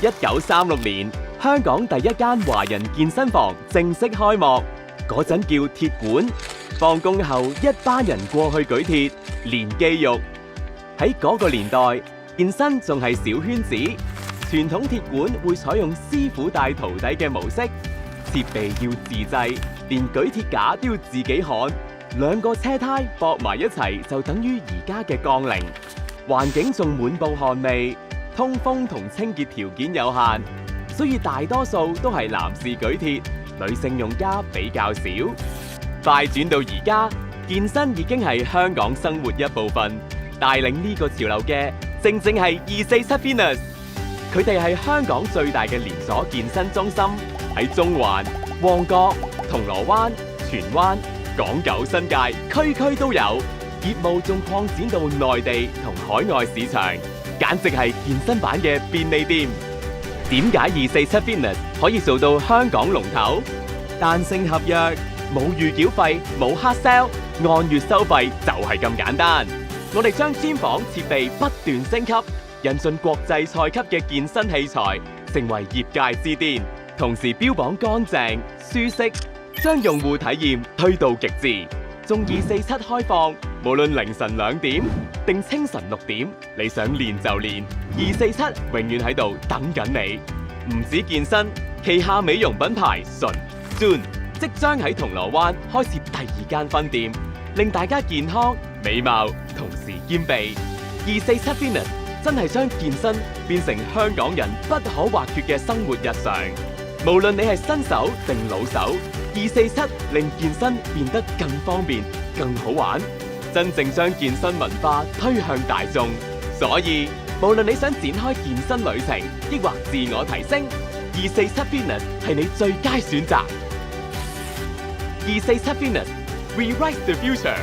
1936年，香港第一間華人健身房正式開幕，嗰陣叫鐵館。放工後，一班人過去舉鐵練肌肉。喺嗰個年代，健身仲係小圈子，傳統鐵館會採用師傅帶徒弟嘅模式，設備要自製，連舉鐵架都要自己焊，兩個車胎駁埋一齊就等於而家嘅槓鈴。環境仲滿布汗味，通風同清潔條件有限，所以大多數都係男士舉鐵，女性用家比較少。快轉到而家，健身已經係香港生活一部分。帶領呢個潮流嘅，正係247 Fitness。佢哋係香港最大嘅連鎖健身中心，喺中環、旺角、銅鑼灣、荃灣、港九新界，區區都有。業務仲擴展到內地同海外市場，簡直係健身版嘅便利店。點解247 Fitness 可以做到香港龍頭？彈性合約，冇預繳費，冇黑 sell，按月收費就係咁簡單。我哋將專房設備不斷升級，引進國際賽級嘅健身器材，成為業界之巔。同時標榜乾淨、舒適，將用戶體驗推到極致。仲247開放，無論凌晨2點定清晨6點，你想練就練，247永遠喺度等緊你。唔止健身，旗下美容品牌純 June 即將喺銅鑼灣開設第2間分店，令大家健康美貌同時兼備。247 Fitness 真係將健身變成香港人不可或缺嘅生活日常。無論你係新手定老手，247令健身變得更方便、更好玩，真正將健身文化推向大眾。所以，無論你想展開健身旅程，抑或自我提升，247 Fitness 係你最佳選擇。247 Fitness Rewrite the Future。